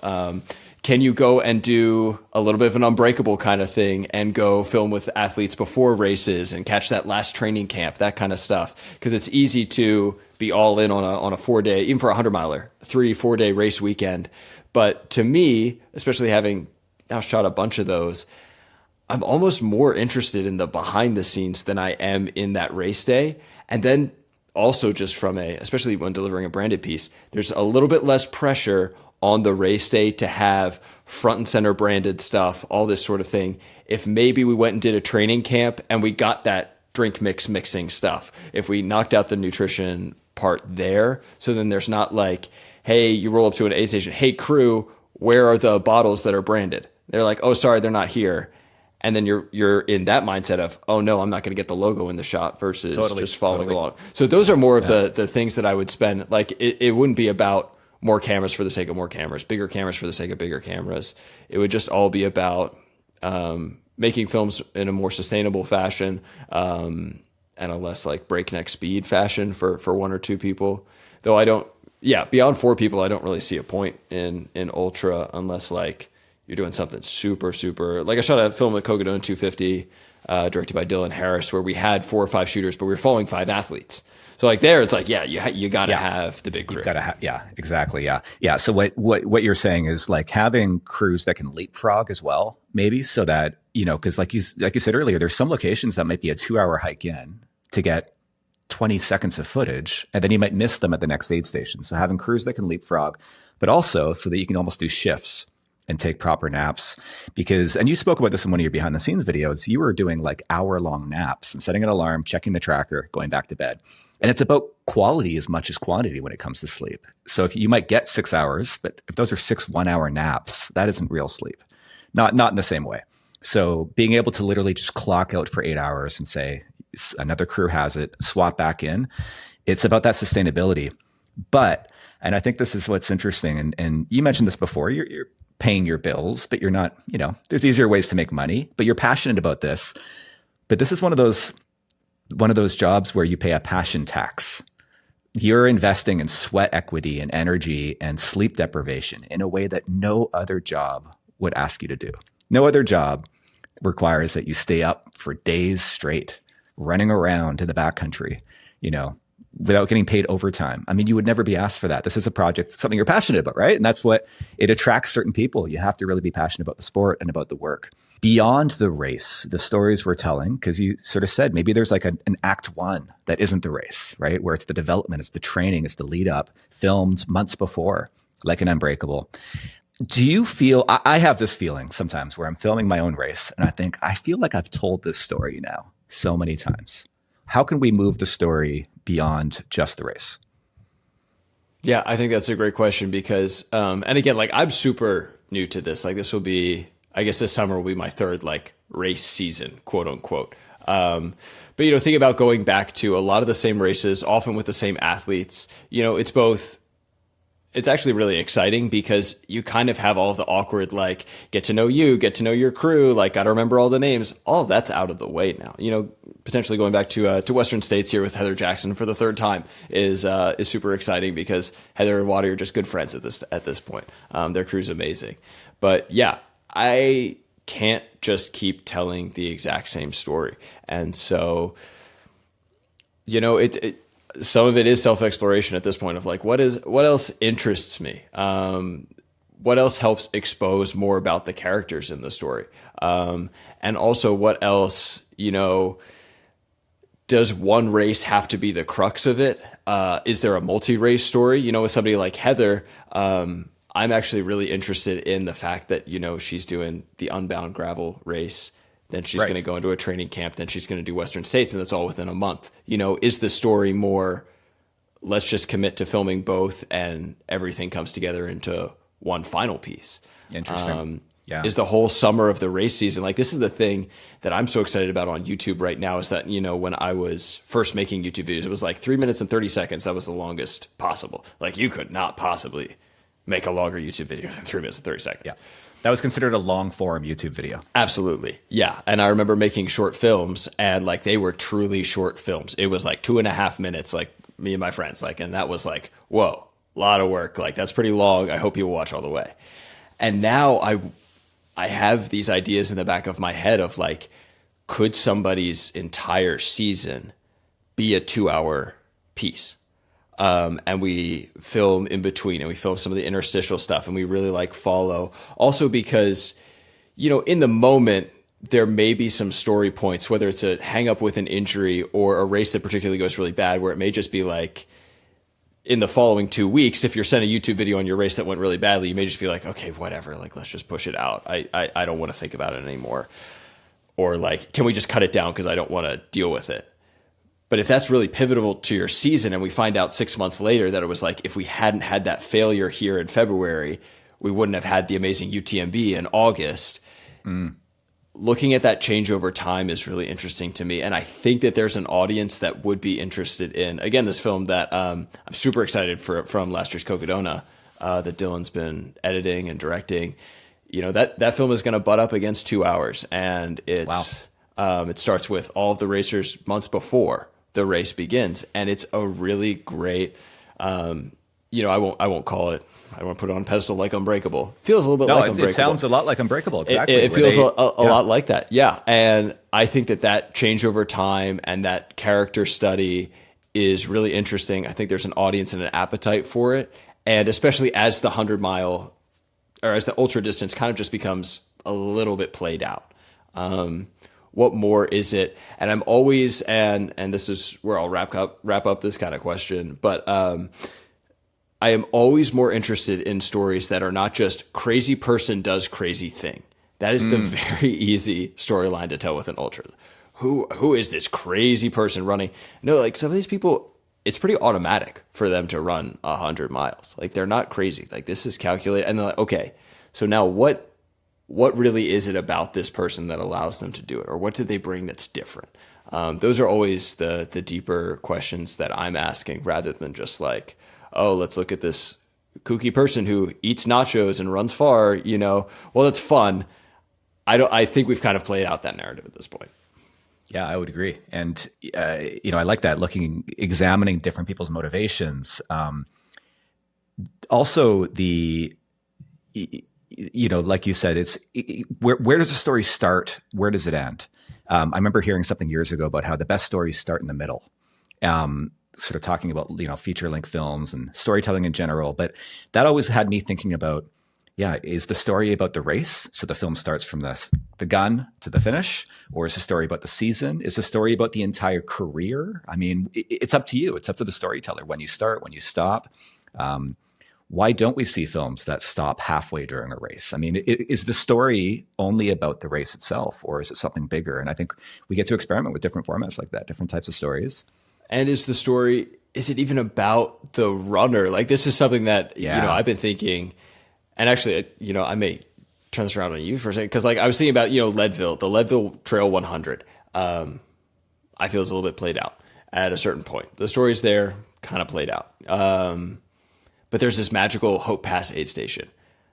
Speaker 1: Can you go and do a little bit of an Unbreakable kind of thing and go film with athletes before races and catch that last training camp, that kind of stuff? Because it's easy to be all in on a 4-day, even for a 100-miler, 3-4 day race weekend. But to me, especially having now shot a bunch of those, I'm almost more interested in the behind the scenes than I am in that race day. And then also just from especially when delivering a branded piece, there's a little bit less pressure on the race day to have front and center branded stuff, all this sort of thing. If maybe we went and did a training camp and we got that drink mixing stuff, if we knocked out the nutrition part there, so then there's not like, hey, you roll up to an aid station, hey crew, where are the bottles that are branded? They're like, oh, sorry, they're not here. And then you're in that mindset of, oh no, I'm not going to get the logo in the shot versus just following along. So those are more of the things that I would spend. Like it wouldn't be about more cameras for the sake of more cameras, bigger cameras for the sake of bigger cameras. It would just all be about making films in a more sustainable fashion and a less like breakneck speed fashion for 1 or 2 people. Though beyond 4 people, I don't really see a point in ultra unless like you're doing something super, super. Like I shot a film at Kogadon 250, directed by Dylan Harris, where we had 4 or 5 shooters, but we were following 5 athletes. So like there, it's like, yeah, you got to have the big crew.
Speaker 2: You've got to yeah, exactly. Yeah. So what you're saying is like having crews that can leapfrog as well, maybe, so that, because like you said earlier, there's some locations that might be a 2-hour hike in to get 20 seconds of footage, and then you might miss them at the next aid station. So having crews that can leapfrog, but also so that you can almost do shifts and take proper naps. And you spoke about this in one of your behind the scenes videos, you were doing like hour-long naps and setting an alarm, checking the tracker, going back to bed. And it's about quality as much as quantity when it comes to sleep. So if you might get 6 hours, but if those are 6 1-hour naps, that isn't real sleep. Not in the same way. So being able to literally just clock out for 8 hours and say, another crew has it, swap back in, it's about that sustainability. And I think this is what's interesting. And you mentioned this before, you're paying your bills, but you're not, there's easier ways to make money, but you're passionate about this. But this is one of those jobs where you pay a passion tax. You're investing in sweat equity and energy and sleep deprivation in a way that no other job would ask you to do. No other job requires that you stay up for days straight, running around in the backcountry, without getting paid overtime. I mean, you would never be asked for that. This is a project, something you're passionate about, right? And that's what it attracts certain people. You have to really be passionate about the sport and about the work. Beyond the race, the stories we're telling, because you sort of said maybe there's like an act 1 that isn't the race, right? Where it's the development, it's the training, it's the lead up, filmed months before, like an Unbreakable. Do you feel, I have this feeling sometimes where I'm filming my own race and I feel like I've told this story now so many times. How can we move the story beyond just the race?
Speaker 1: Yeah, I think that's a great question because, and again, like I'm super new to this. Like this will be, I guess this summer will be my 3rd like race season, quote unquote. But, think about going back to a lot of the same races, often with the same athletes, it's actually really exciting because you kind of have all of the awkward, like get to know your crew, like got to remember all the names. All of that's out of the way now. Potentially going back to Western States here with Heather Jackson for the 3rd time is super exciting because Heather and Waddy are just good friends at this point. Their crew's amazing. But yeah, can't just keep telling the exact same story. And so, some of it is self-exploration at this point of like, what else interests me? What else helps expose more about the characters in the story? And also what else, does one race have to be the crux of it? Is there a multi-race story? With somebody like Heather, I'm actually really interested in the fact that, she's doing the Unbound gravel race. Then she's going to go into a training camp. Then she's going to do Western States, and that's all within a month. Is the story more, let's just commit to filming both and everything comes together into one final piece?
Speaker 2: Interesting. Yeah.
Speaker 1: Is the whole summer of the race season. Like, this is the thing that I'm so excited about on YouTube right now is that, when I was first making YouTube videos, it was like 3 minutes and 30 seconds. That was the longest possible. Like, you could not possibly make a longer YouTube video than 3 minutes and 30 seconds.
Speaker 2: Yeah. That was considered a long form YouTube video.
Speaker 1: Absolutely. Yeah. And I remember making short films, and like, they were truly short films. It was like 2.5 minutes, like me and my friends, like, and that was like, whoa, a lot of work. Like, that's pretty long. I hope you will watch all the way. And now I have these ideas in the back of my head of like, could somebody's entire season be a 2-hour piece? And we film in between, and we film some of the interstitial stuff, and we really like follow. Also because, in the moment, there may be some story points, whether it's a hang up with an injury or a race that particularly goes really bad, where it may just be like, in the following 2 weeks, if you're sending a YouTube video on your race that went really badly, you may just be like, okay, whatever, like, let's just push it out. I don't want to think about it anymore. Or like, can we just cut it down because I don't want to deal with it? But if that's really pivotal to your season, and we find out 6 months later that it was like, if we hadn't had that failure here in February, we wouldn't have had the amazing UTMB in August. Looking at that change over time is really interesting to me. And I think that there's an audience that would be interested in, again, this film that I'm super excited from last year's Cocodona, that Dylan's been editing and directing. That film is going to butt up against 2 hours. And it's it starts with all of the racers months before the race begins. And it's a really great, I won't call it, I don't want to put it on a pedestal like Unbreakable. Feels a little bit like Unbreakable.
Speaker 2: It sounds a lot like Unbreakable. Exactly.
Speaker 1: It feels a lot like that. Yeah. And I think that change over time and that character study is really interesting. I think there's an audience and an appetite for it. And especially as the 100-mile or as the ultra distance kind of just becomes a little bit played out. What more is it? And I'm always, and this is where I'll wrap up this kind of question, but I am always more interested in stories that are not just crazy person does crazy thing. That is the very easy storyline to tell with an ultra. Who is this crazy person running? No, like, some of these people, it's pretty automatic for them to run 100 miles. Like, they're not crazy. Like, this is calculated. And they're like, okay, so now what really is it about this person that allows them to do it? Or what did they bring that's different? Those are always the deeper questions that I'm asking, rather than just like, oh, let's look at this kooky person who eats nachos and runs far, well, it's fun. I think we've kind of played out that narrative at this point.
Speaker 2: Yeah, I would agree. And, I like that, examining different people's motivations. Also like you said, it's where does the story start? Where does it end? I remember hearing something years ago about how the best stories start in the middle. Sort of talking about, feature-length films and storytelling in general. But that always had me thinking about, is the story about the race? So the film starts from the gun to the finish, or is the story about the season? Is the story about the entire career? I mean, it's up to you. It's up to the storyteller when you start, when you stop. Why don't we see films that stop halfway during a race? I mean, is the story only about the race itself, or is it something bigger? And I think we get to experiment with different formats like that, different types of stories.
Speaker 1: And is it even about the runner? Like, this is something that, I've been thinking, and actually, I may turn this around on you for a second. Cause like, I was thinking about, Leadville, the Leadville Trail 100. I feel it's a little bit played out at a certain point. The story's there, kind of played out. But there's this magical Hope Pass aid station.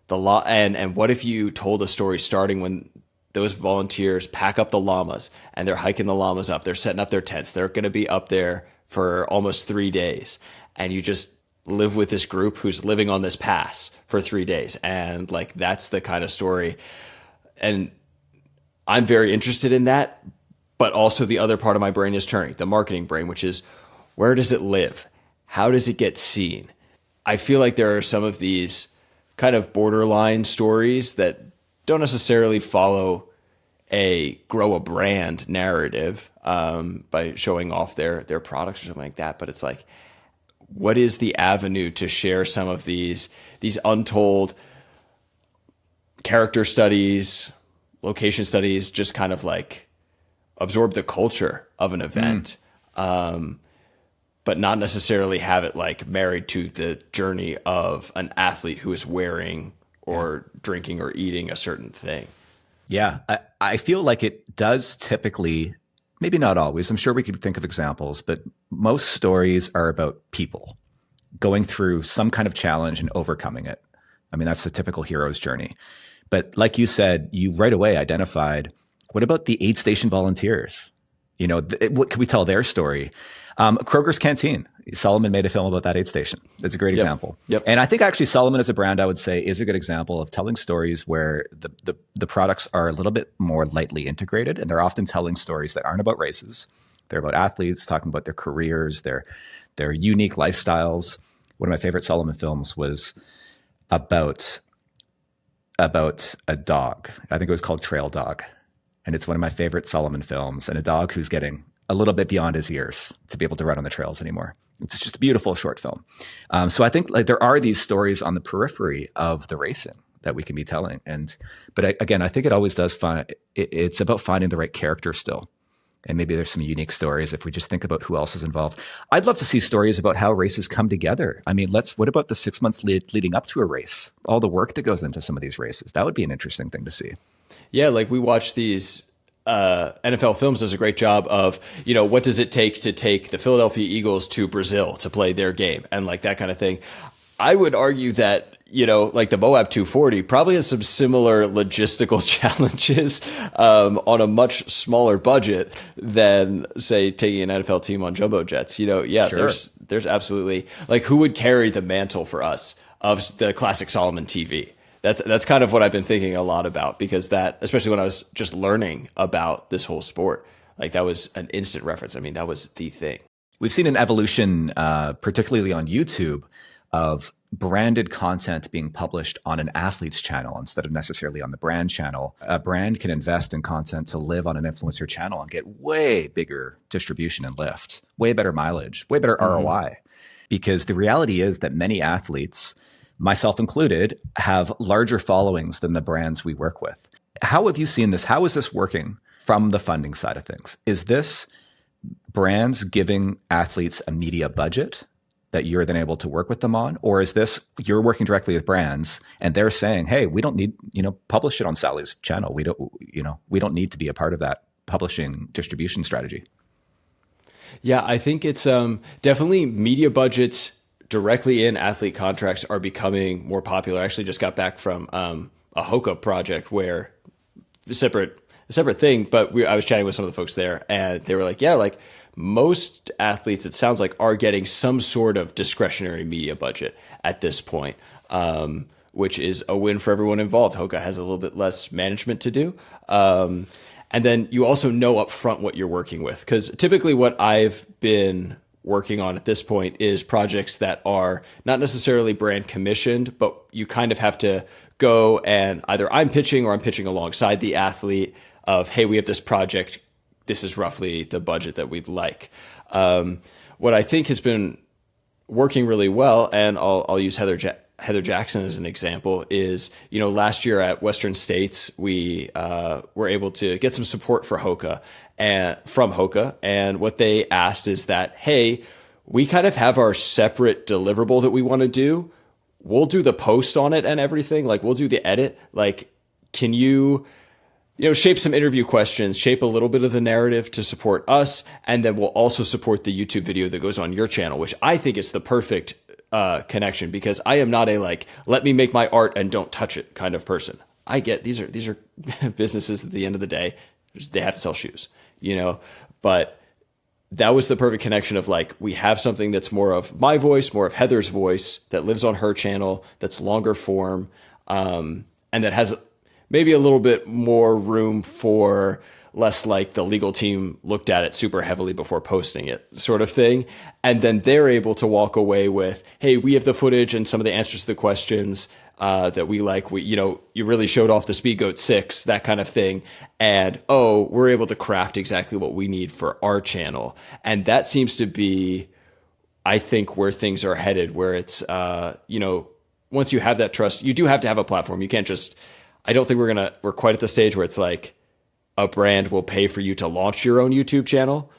Speaker 1: And what if you told a story starting when those volunteers pack up the llamas and they're hiking the llamas up. They're setting up their tents. They're going to be up there for almost 3 days. And you just live with this group who's living on this pass for 3 days. And like, that's the kind of story. And I'm very interested in that, but also the other part of my brain is turning, the marketing brain, which is where does it live? How does it get seen? I feel like there are some of these kind of borderline stories that don't necessarily follow a grow a brand narrative by showing off their products or something like that. But it's like, what is the avenue to share some of these untold character studies, location studies, just kind of like absorb the culture of an event, but not necessarily have it like married to the journey of an athlete who is wearing or drinking or eating a certain thing.
Speaker 2: Yeah, I feel like it does typically, maybe not always, I'm sure we could think of examples, but most stories are about people going through some kind of challenge and overcoming it. I mean, that's the typical hero's journey. But like you said, you right away identified, what about the aid station volunteers? You know, what can we tell their story? Kroger's Canteen. Salomon made a film about that aid station. That's a great example.
Speaker 1: Yep.
Speaker 2: And I think actually Salomon as a brand, I would say, is a good example of telling stories where the products are a little bit more lightly integrated, and they're often telling stories that aren't about races. They're about athletes, talking about their careers, their unique lifestyles. One of my favorite Salomon films was about a dog. I think it was called Trail Dog. And it's one of my favorite Salomon films, and a dog who's getting a little bit beyond his years to be able to run on the trails anymore. It's just a beautiful short film. So I think like there are these stories on the periphery of the racing that we can be telling. But again, I think it always does it's about finding the right character still. And maybe there's some unique stories if we just think about who else is involved. I'd love to see stories about how races come together. I mean, what about the 6 months leading up to a race? All the work that goes into some of these races. That would be an interesting thing to see.
Speaker 1: Yeah, like we watch these NFL Films does a great job of, you know, what does it take to take the Philadelphia Eagles to Brazil to play their game and like that kind of thing. I would argue that, you know, like the Moab 240 probably has some similar logistical challenges on a much smaller budget than, say, taking an NFL team on jumbo jets. You know, yeah,
Speaker 2: Sure.
Speaker 1: there's absolutely like who would carry the mantle for us of the classic Salomon TV. That's kind of what I've been thinking a lot about, because that, especially when I was just learning about this whole sport, like that was an instant reference. I mean, that was the thing.
Speaker 2: We've seen an evolution, particularly on YouTube, of branded content being published on an athlete's channel instead of necessarily on the brand channel. A brand can invest in content to live on an influencer channel and get way bigger distribution and lift, way better mileage, way better ROI. Because the reality is that many athletes, myself included, have larger followings than the brands we work with. How have you seen this? How is this working from the funding side of things? Is this brands giving athletes a media budget that you're then able to work with them on? Or is this you're working directly with brands and they're saying, hey, we don't need, publish it on Sally's channel. We don't need to be a part of that publishing distribution strategy.
Speaker 1: Yeah, I think it's definitely media budgets directly in athlete contracts are becoming more popular. I actually just got back from a Hoka project where a separate thing, but I was chatting with some of the folks there and they were like, yeah, like most athletes, it sounds like, are getting some sort of discretionary media budget at this point, which is a win for everyone involved. Hoka has a little bit less management to do. And then you also know upfront what you're working with, because typically what I've been working on at this point is projects that are not necessarily brand commissioned, but you kind of have to go and either I'm pitching or I'm pitching alongside the athlete of, hey, we have this project. This is roughly the budget that we'd like. What I think has been working really well, and I'll use Heather Jackson as an example, is, last year at Western States, we were able to get some support for Hoka from Hoka. And what they asked is that, hey, we kind of have our separate deliverable that we want to do. We'll do the post on it and everything. Like, we'll do the edit. Like, can you shape some interview questions, shape a little bit of the narrative to support us. And then we'll also support the YouTube video that goes on your channel, which I think is the perfect connection, because I am not a let me make my art and don't touch it kind of person. I get these are businesses at the end of the day, they have to sell shoes, but that was the perfect connection of we have something that's more of my voice, more of Heather's voice that lives on her channel, that's longer form, and that has maybe a little bit more room for less like the legal team looked at it super heavily before posting it sort of thing. And then they're able to walk away with, hey, we have the footage and some of the answers to the questions that we like. You really showed off the Speedgoat 6, that kind of thing. And, we're able to craft exactly what we need for our channel. And that seems to be, I think, where things are headed, where it's, once you have that trust, you do have to have a platform. You can't just, I don't think we're quite at the stage where it's like a brand will pay for you to launch your own YouTube channel.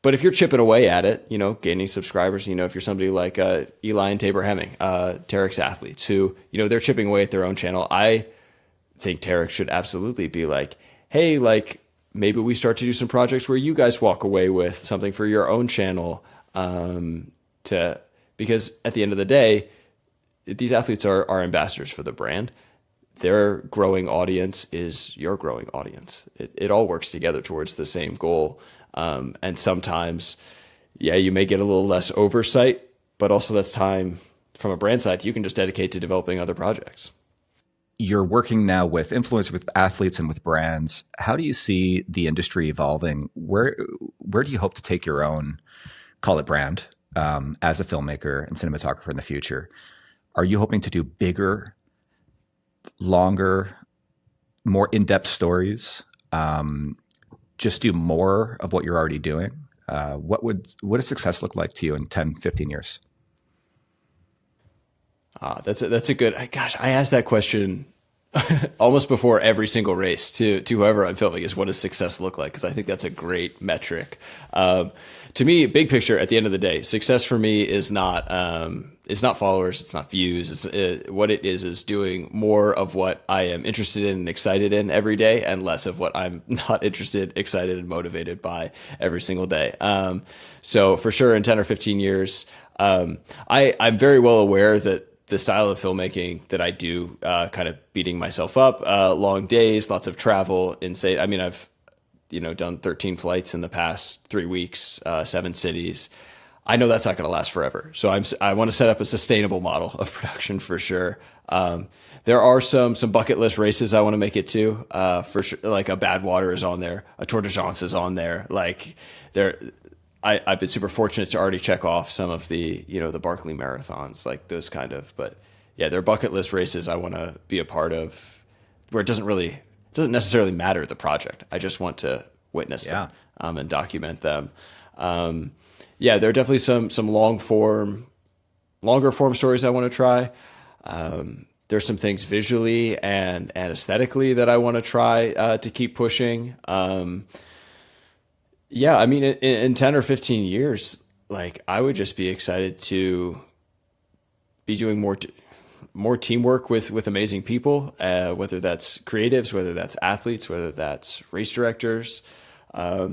Speaker 1: But if you're chipping away at it, gaining subscribers, if you're somebody like Eli and Tabor Hemming, Tarek's athletes who, they're chipping away at their own channel. I think Tarek should absolutely be like, hey, like maybe we start to do some projects where you guys walk away with something for your own channel. Because at the end of the day, these athletes are ambassadors for the brand. Their growing audience is your growing audience. It all works together towards the same goal. And sometimes, you may get a little less oversight, but also that's time from a brand side you can just dedicate to developing other projects.
Speaker 2: You're working now with influencers, with athletes, and with brands. How do you see the industry evolving? Where do you hope to take your own, call it brand, as a filmmaker and cinematographer in the future? Are you hoping to do bigger, longer, more in-depth stories? Just do more of what you're already doing? What does success look like to you in 10, 15 years?
Speaker 1: That's a good, gosh, I asked that question almost before every single race to whoever I'm filming is, what does success look like? Because I think that's a great metric. To me, big picture, at the end of the day, success for me is not followers, it's not views. What it is doing more of what I am interested in and excited in every day, and less of what I'm not interested, excited, and motivated by every single day. So for sure, in 10 or 15 years, I'm very well aware that the style of filmmaking that I do, kind of beating myself up, long days, lots of travel, insane. I mean, I've done 13 flights in the past 3 weeks, 7 cities. I know that's not going to last forever. So I want to set up a sustainable model of production for sure. There are some bucket list races I want to make it to, for sure. Like a Badwater is on there, a Tour de France is on there. Like I've been super fortunate to already check off some of the, the Barkley marathons, like those kind of, but yeah, they're bucket list races I want to be a part of, where it doesn't necessarily matter the project. I just want to witness them, and document them. There are definitely some longer form stories I want to try. There's some things visually and aesthetically that I want to try to keep pushing. I mean, in 10 or 15 years, like I would just be excited to be doing more teamwork with amazing people, whether that's creatives, whether that's athletes, whether that's race directors. I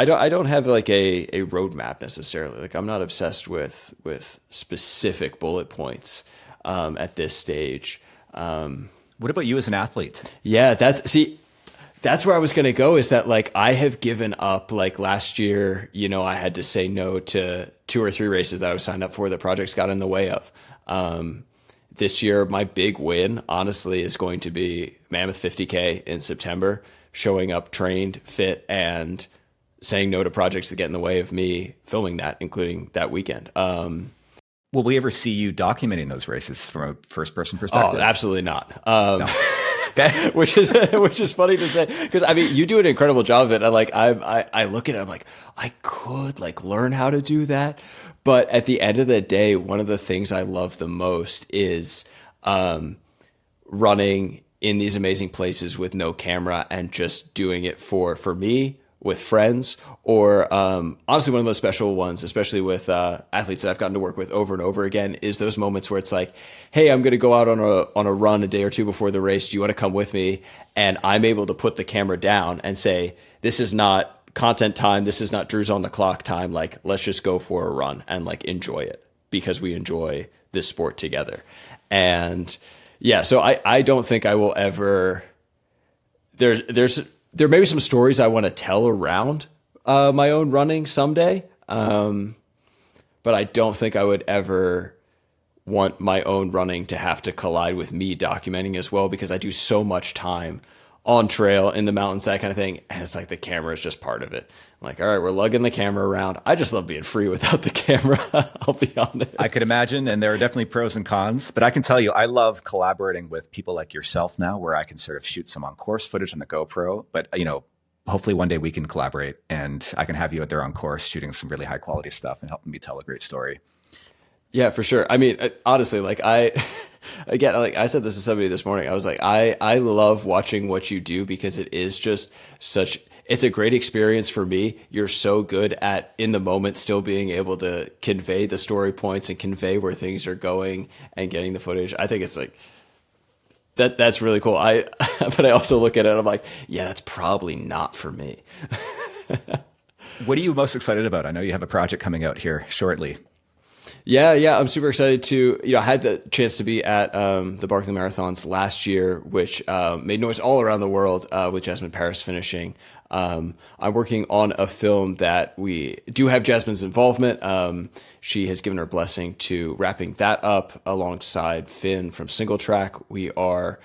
Speaker 1: don't have like a roadmap necessarily. Like I'm not obsessed with specific bullet points at this stage.
Speaker 2: What about you as an athlete?
Speaker 1: Yeah, that's where I was going to go, is that like I have given up. Like last year, I had to say no to 2 or 3 races that I was signed up for that projects got in the way of. This year, my big win, honestly, is going to be Mammoth 50K in September, showing up trained, fit, and saying no to projects that get in the way of me filming that, including that weekend.
Speaker 2: Will we ever see you documenting those races from a first-person perspective?
Speaker 1: Oh, absolutely not.
Speaker 2: No. Okay.
Speaker 1: which is funny to say, because I mean you do an incredible job of it. I look at it, I'm like, I could like learn how to do that, but at the end of the day, one of the things I love the most is running in these amazing places with no camera and just doing it for me, with friends, or honestly, one of the most special ones, especially with athletes that I've gotten to work with over and over again, is those moments where it's like, hey, I'm going to go out on a run a day or two before the race. Do you want to come with me? And I'm able to put the camera down and say, this is not content time. This is not Drew's on the clock time. Like, let's just go for a run and like enjoy it, because we enjoy this sport together. And yeah, so I don't think I will ever, there may be some stories I want to tell around my own running someday, but I don't think I would ever want my own running to have to collide with me documenting as well, because I do so much time on trail in the mountains, that kind of thing. And it's like the camera is just part of it. I'm like, all right, we're lugging the camera around. I just love being free without the camera. I'll be honest.
Speaker 2: I could imagine, and there are definitely pros and cons, but I can tell you, I love collaborating with people like yourself now, where I can sort of shoot some on course footage on the GoPro, but hopefully one day we can collaborate and I can have you out there on course shooting some really high quality stuff and helping me tell a great story.
Speaker 1: Yeah, for sure. I mean, honestly, like again, like I said this to somebody this morning, I was like, I love watching what you do, because it is just it's a great experience for me. You're so good at, in the moment, still being able to convey the story points and convey where things are going and getting the footage. I think it's like, that's really cool. But I also look at it and I'm like, yeah, that's probably not for me.
Speaker 2: What are you most excited about? I know you have a project coming out here shortly.
Speaker 1: Yeah, I'm super excited to, I had the chance to be at the Barkley Marathons last year, which made noise all around the world with Jasmine Paris finishing. I'm working on a film that we do have Jasmine's involvement. She has given her blessing to wrapping that up alongside Finn from Single Track. We're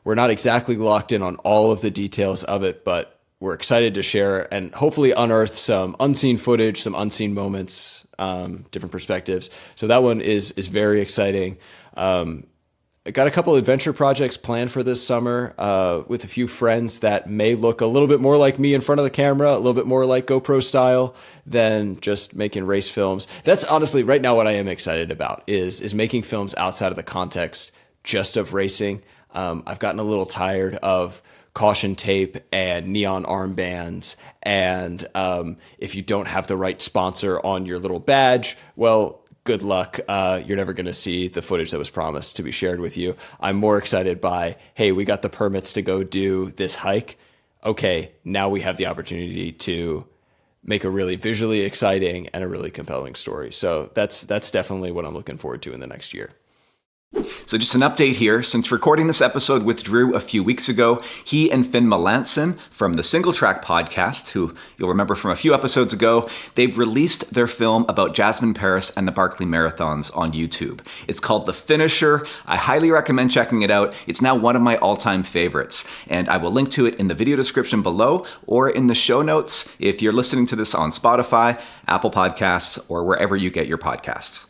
Speaker 1: not exactly locked in on all of the details of it, but we're excited to share and hopefully unearth some unseen footage, some unseen moments, different perspectives. So that one is very exciting. I got a couple of adventure projects planned for this summer with a few friends that may look a little bit more like me in front of the camera, a little bit more like GoPro style than just making race films. That's honestly right now what I am excited about is making films outside of the context just of racing. I've gotten a little tired of caution tape and neon armbands. And if you don't have the right sponsor on your little badge, well, good luck. You're never going to see the footage that was promised to be shared with you. I'm more excited by, hey, we got the permits to go do this hike. Okay, now we have the opportunity to make a really visually exciting and a really compelling story. So that's definitely what I'm looking forward to in the next year.
Speaker 2: So just an update here. Since recording this episode with Drew a few weeks ago, he and Finn Melanson from the Single Track podcast, who you'll remember from a few episodes ago, they've released their film about Jasmine Paris and the Barkley Marathons on YouTube. It's called The Finisher. I highly recommend checking it out. It's now one of my all-time favorites, and I will link to it in the video description below or in the show notes if you're listening to this on Spotify, Apple Podcasts, or wherever you get your podcasts.